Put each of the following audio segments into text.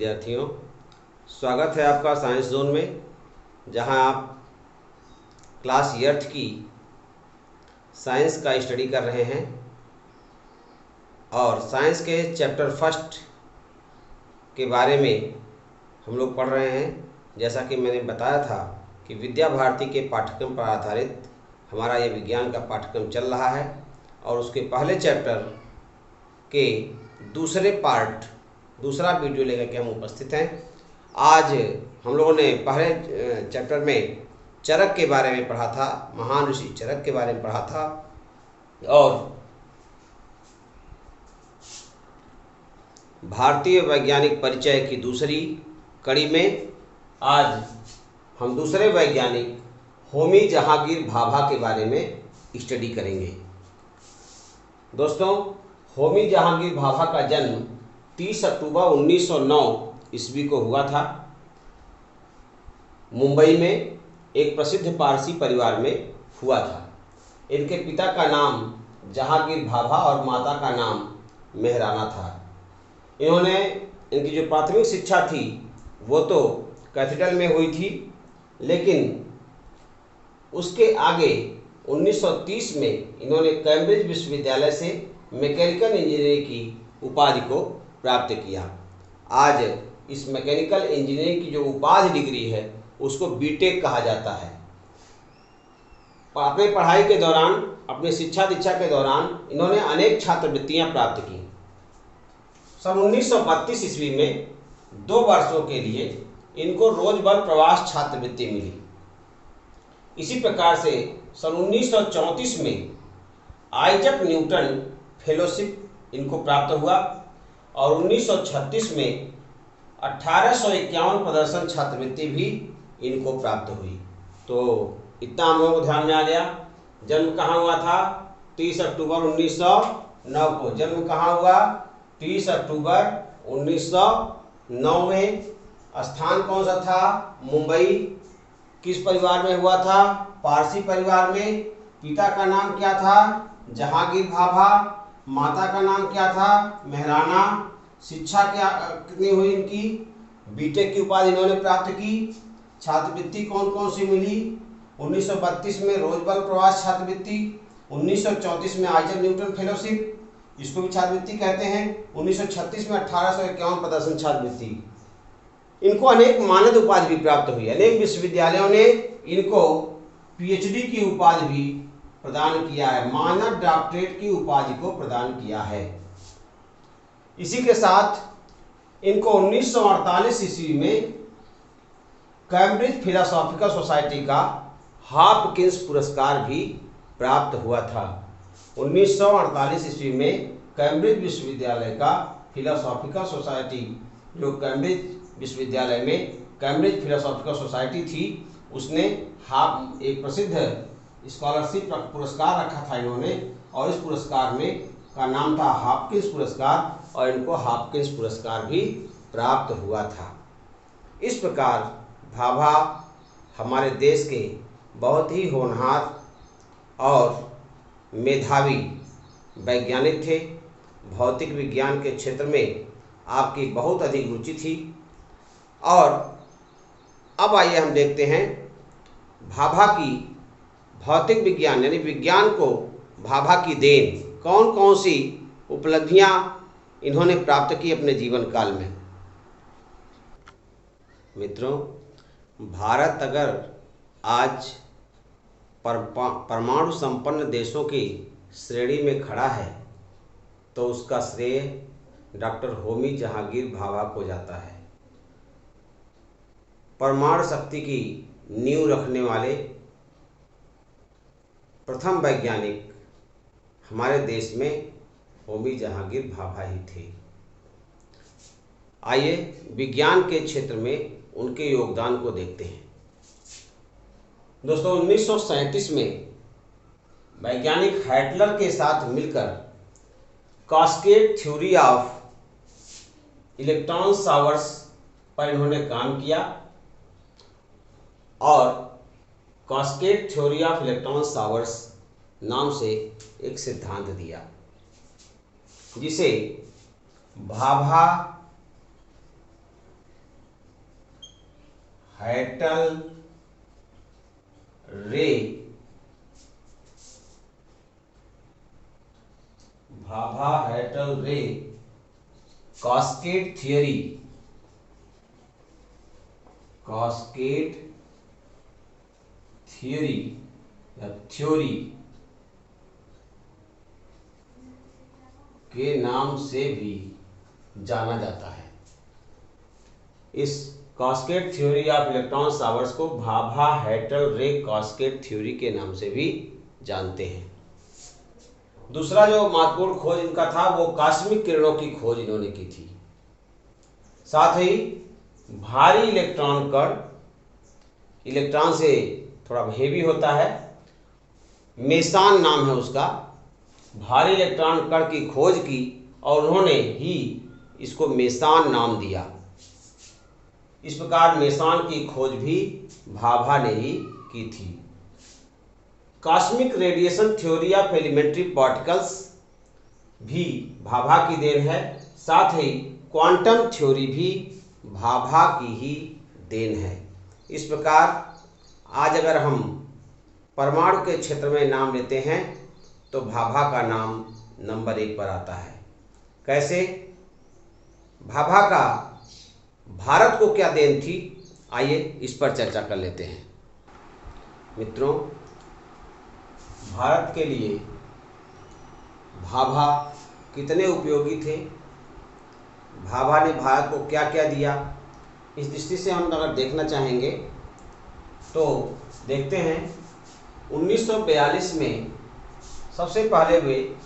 विद्यार्थियों, स्वागत है आपका साइंस जोन में, जहां आप क्लास 8 की साइंस का स्टडी कर रहे हैं और साइंस के चैप्टर फर्स्ट के बारे में हम लोग पढ़ रहे हैं। जैसा कि मैंने बताया था कि विद्या भारती के पाठ्यक्रम पर आधारित हमारा ये विज्ञान का पाठ्यक्रम चल रहा है और उसके पहले चैप्टर के दूसरा वीडियो लेकर के हम उपस्थित हैं। आज हम लोगों ने पहले चैप्टर में चरक के बारे में पढ़ा था, महान ऋषि चरक के बारे में पढ़ा था और भारतीय वैज्ञानिक परिचय की दूसरी कड़ी में आज हम दूसरे वैज्ञानिक होमी जहांगीर भाभा के बारे में स्टडी करेंगे। दोस्तों, होमी जहांगीर भाभा का जन्म 30 अक्टूबर 1909 ईस्वी को हुआ था। मुंबई में एक प्रसिद्ध पारसी परिवार में हुआ था। इनके पिता का नाम जहांगीर भाभा और माता का नाम मेहराना था। इन्होंने इनकी जो प्राथमिक शिक्षा थी वो तो कैथेड्रल में हुई थी, लेकिन उसके आगे 1930 में इन्होंने कैम्ब्रिज विश्वविद्यालय से मैकेनिकल इंजीनियरिंग की उपाधि को प्राप्त किया। आज इस मैकेनिकल इंजीनियरिंग की जो उपाधि डिग्री है उसको बीटेक कहा जाता है। अपने पढ़ाई के दौरान, अपनी शिक्षा दीक्षा के दौरान इन्होंने अनेक छात्रवृत्तियां प्राप्त की। सन 1932 ईस्वी में 2 वर्षों के लिए इनको रोजबल प्रवास छात्रवृत्ति मिली। इसी प्रकार से सन 1934 में आइजक न्यूटन फेलोशिप इनको प्राप्त हुआ और 1936 में 1851 प्रदर्शन छात्रवृत्ति भी इनको प्राप्त हुई। तो इतना हम लोगों को ध्यान में आ गया। जन्म कहाँ हुआ था? 30 अक्टूबर 1909 को। जन्म कहाँ हुआ? 30 अक्टूबर 1909 में। स्थान कौन सा था? मुंबई। किस परिवार में हुआ था? पारसी परिवार में। पिता का नाम क्या था? जहांगीर भाभा। माता का नाम क्या था? मेहराना। शिक्षा क्या कितनी हुई इनकी? बीटेक की उपाधि इन्होंने प्राप्त की। छात्रवृत्ति कौन कौन सी मिली? 1932 में रोजबल प्रवास छात्रवृत्ति, 1934 में आइजक न्यूटन फेलोशिप, इसको भी छात्रवृत्ति कहते हैं, 1936 में 1851 प्रदर्शन छात्रवृत्ति। इनको अनेक मानद उपाधि भी प्राप्त हुई। अनेक विश्वविद्यालयों ने इनको पीएचडी की उपाधि भी प्रदान किया है, मानद डॉक्टरेट की उपाधि को प्रदान किया है। इसी के साथ इनको 1948 ईस्वी में कैम्ब्रिज फिलोसॉफिकल सोसाइटी का हॉपकिंस पुरस्कार भी प्राप्त हुआ था। 1948 ईस्वी में कैम्ब्रिज विश्वविद्यालय का फिलोसॉफिकल सोसाइटी, जो कैम्ब्रिज विश्वविद्यालय में कैम्ब्रिज फिलोसॉफिकल सोसाइटी थी, उसने एक प्रसिद्ध स्कॉलरशिप पुरस्कार रखा था इन्होंने, और इस पुरस्कार में का नाम था हॉपकिंस पुरस्कार, और इनको हॉपकिंस पुरस्कार भी प्राप्त हुआ था। इस प्रकार भाभा हमारे देश के बहुत ही होनहार और मेधावी वैज्ञानिक थे। भौतिक विज्ञान के क्षेत्र में आपकी बहुत अधिक रुचि थी। और अब आइए हम देखते हैं भाभा की भौतिक विज्ञान यानी विज्ञान को भाभा की देन कौन कौन सी उपलब्धियां इन्होंने प्राप्त की अपने जीवन काल में। मित्रों, भारत अगर आज परमाणु संपन्न देशों की श्रेणी में खड़ा है तो उसका श्रेय डॉक्टर होमी जहांगीर भाभा को जाता है। परमाणु शक्ति की नींव रखने वाले प्रथम वैज्ञानिक हमारे देश में होमी जहांगीर भाभा ही थे। आइए विज्ञान के क्षेत्र में उनके योगदान को देखते हैं। दोस्तों, 1937 में वैज्ञानिक हैटलर के साथ मिलकर cascade theory of electron showers पर इन्होंने काम किया और cascade theory of electron showers नाम से एक सिद्धांत दिया, जिसे भाभा हैटल रे भाभा हैटल रे कास्केड थियरी या थ्योरी के नाम से भी जाना जाता है। इस cascade theory of electron showers को भाभा हैटल रे कास्केड थ्योरी के नाम से भी जानते हैं। दूसरा जो महत्वपूर्ण खोज इनका था वो कॉस्मिक किरणों की खोज इन्होंने की थी। साथ ही भारी इलेक्ट्रॉन कण, इलेक्ट्रॉन से थोड़ा हेवी होता है, मेसान नाम है उसका, भारी इलेक्ट्रॉन कण की खोज की और उन्होंने ही इसको मेसान नाम दिया। इस प्रकार मेसान की खोज भी भाभा ने ही की थी। Cosmic radiation theory of elementary particles भी भाभा की देन है। साथ ही क्वांटम थ्योरी भी भाभा की ही देन है। इस प्रकार आज अगर हम परमाणु के क्षेत्र में नाम लेते हैं तो भाभा का नाम नंबर 1 पर आता है। कैसे? भाभा का भारत को क्या देन थी, आइए इस पर चर्चा कर लेते हैं। मित्रों, भारत के लिए भाभा कितने उपयोगी थे, भाभा ने भारत को क्या क्या दिया, इस दृष्टि से हम अगर देखना चाहेंगे तो देखते हैं 1942 में सबसे पहले वे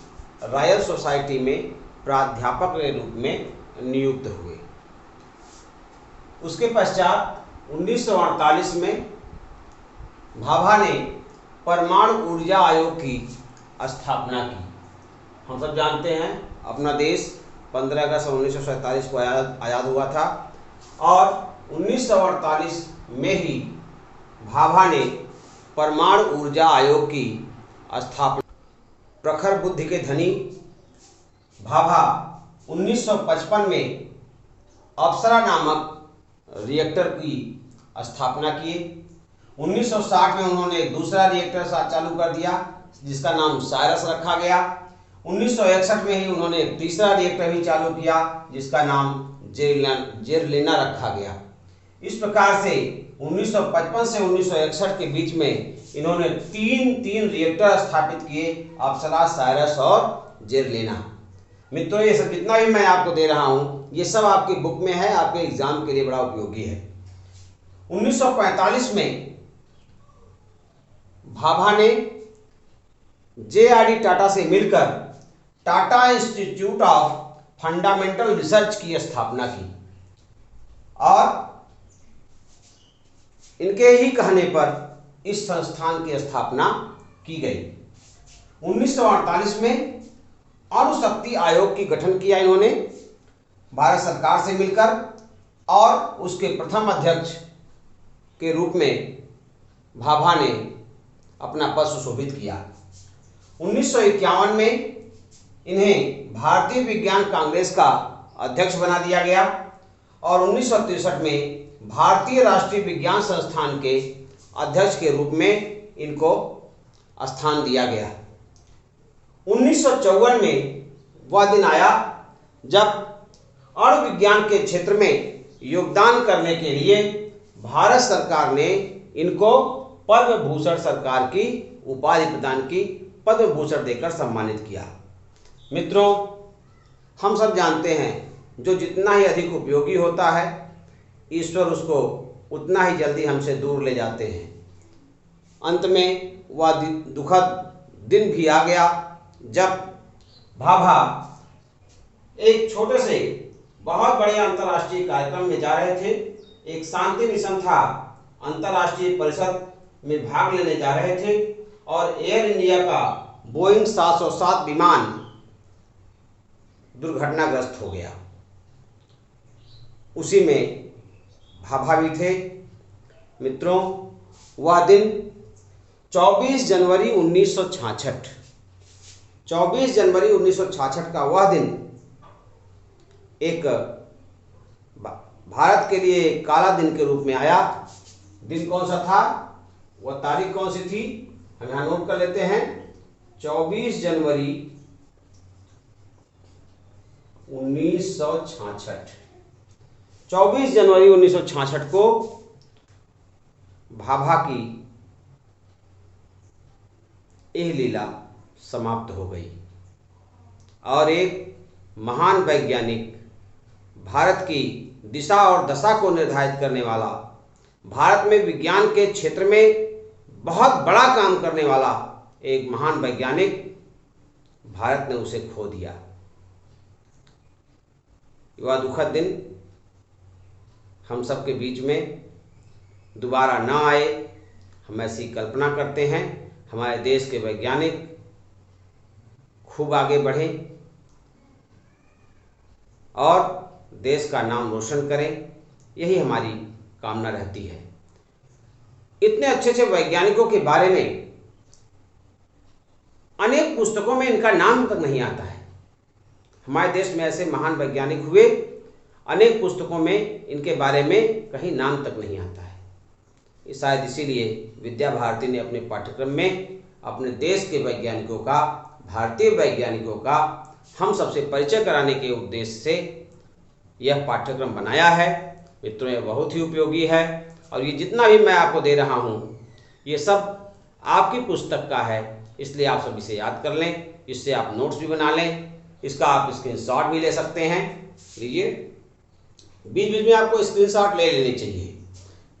रॉयल सोसाइटी में प्राध्यापक के रूप में नियुक्त हुए। उसके पश्चात 1948 में भाभा ने परमाणु ऊर्जा आयोग की स्थापना की। हम सब जानते हैं अपना देश 15 अगस्त 1947 को आज़ाद हुआ था और 1948 में ही भाभा ने परमाणु ऊर्जा आयोग की स्थापना। प्रखर बुद्धि के धनी भाभा 1955 में अप्सरा नामक रिएक्टर की स्थापना किए। 1960 में उन्होंने एक दूसरा रिएक्टर चालू कर दिया जिसका नाम साइरस रखा गया। 1961 में ही उन्होंने एक तीसरा रिएक्टर भी चालू किया जिसका नाम जेरलिना रखा गया। इस प्रकार से 1955 से 1961 के बीच में इन्होंने तीन रिएक्टर स्थापित किए, अप्सरा, साइरस और जेरलिना। मित्रों, ये सब जितना भी मैं आपको दे रहा हूँ ये सब आपकी बुक में है, आपके एग्जाम के लिए बड़ा उपयोगी है। 1945 में भाभा ने JRD टाटा से मिलकर Tata institute of fundamental research की स्थापना की और इनके ही कहने पर इस संस्थान की स्थापना की गई। 1948 में अणुशक्ति आयोग की गठन किया इन्होंने भारत सरकार से मिलकर और उसके प्रथम अध्यक्ष के रूप में भाभा ने अपना पद सुशोभित किया। 1951 में इन्हें भारतीय विज्ञान कांग्रेस का अध्यक्ष बना दिया गया और 1963 में भारतीय राष्ट्रीय विज्ञान संस्थान के अध्यक्ष के रूप में इनको स्थान दिया गया। 1954 में वह दिन आया जब अणु विज्ञान के क्षेत्र में योगदान करने के लिए भारत सरकार ने इनको पद्म भूषण सरकार की उपाधि प्रदान की, पद्म भूषण देकर सम्मानित किया। मित्रों, हम सब जानते हैं जो जितना ही अधिक उपयोगी होता है ईश्वर उसको उतना ही जल्दी हमसे दूर ले जाते हैं। अंत में वह दुखद दिन भी आ गया जब भाभा एक छोटे से बहुत बड़े अंतर्राष्ट्रीय कार्यक्रम में जा रहे थे। एक शांति मिशन था, अंतर्राष्ट्रीय परिषद में भाग लेने जा रहे थे और एयर इंडिया का बोइंग 707 विमान दुर्घटनाग्रस्त हो गया। उसी में भाभा भी थे। मित्रों, वह दिन 24 जनवरी 1966 का वह दिन एक भारत के लिए काला दिन के रूप में आया दिन कौन सा था, वह तारीख कौन सी थी, हम यहाँ नोट कर लेते हैं। 24 जनवरी 1966। 24 जनवरी 1966 को भाभा की यह लीला समाप्त हो गई और एक महान वैज्ञानिक, भारत की दिशा और दशा को निर्धारित करने वाला, भारत में विज्ञान के क्षेत्र में बहुत बड़ा काम करने वाला एक महान वैज्ञानिक, भारत ने उसे खो दिया। वह दुखद दिन हम सबके बीच में दोबारा ना आए, हम ऐसी कल्पना करते हैं। हमारे देश के वैज्ञानिक खूब आगे बढ़ें और देश का नाम रोशन करें, यही हमारी कामना रहती है। इतने अच्छे अच्छे वैज्ञानिकों के बारे में अनेक पुस्तकों में इनका नाम तक नहीं आता है। हमारे देश में ऐसे महान वैज्ञानिक हुए, अनेक पुस्तकों में इनके बारे में कहीं नाम तक नहीं आता है। शायद इसीलिए विद्या भारती ने अपने पाठ्यक्रम में अपने देश के वैज्ञानिकों का, भारतीय वैज्ञानिकों का हम सबसे परिचय कराने के उद्देश्य से यह पाठ्यक्रम बनाया है। मित्रों, यह बहुत ही उपयोगी है और ये जितना भी मैं आपको दे रहा हूँ ये सब आपकी पुस्तक का है, इसलिए आप सब इसे याद कर लें, इससे आप नोट्स भी बना लें, इसका आप स्क्रीनशॉट भी ले सकते हैं। लीजिए, बीच बीच में आपको स्क्रीनशॉट ले लेनी चाहिए,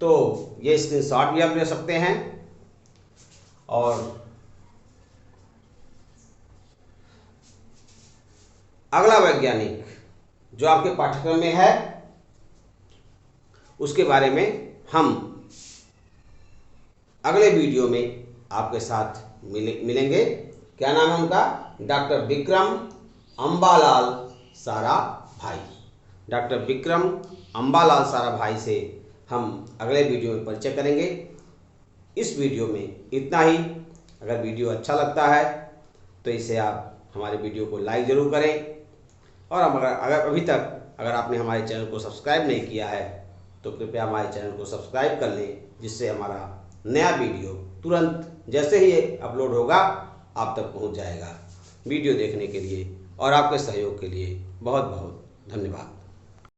तो ये स्क्रीनशॉट भी आप ले सकते हैं। और अगला वैज्ञानिक जो आपके पाठ्यक्रम में है उसके बारे में हम अगले वीडियो में आपके साथ मिलेंगे। क्या नाम है उनका? डॉक्टर विक्रम अंबालाल साराभाई। डॉक्टर विक्रम अंबालाल साराभाई से हम अगले वीडियो में परिचय करेंगे। इस वीडियो में इतना ही। अगर वीडियो अच्छा लगता है तो इसे आप हमारे वीडियो को लाइक ज़रूर करें और अगर अभी तक अगर आपने हमारे चैनल को सब्सक्राइब नहीं किया है तो कृपया हमारे चैनल को सब्सक्राइब कर लें, जिससे हमारा नया वीडियो तुरंत जैसे ही अपलोड होगा आप तक पहुंच जाएगा। वीडियो देखने के लिए और आपके सहयोग के लिए बहुत बहुत धन्यवाद।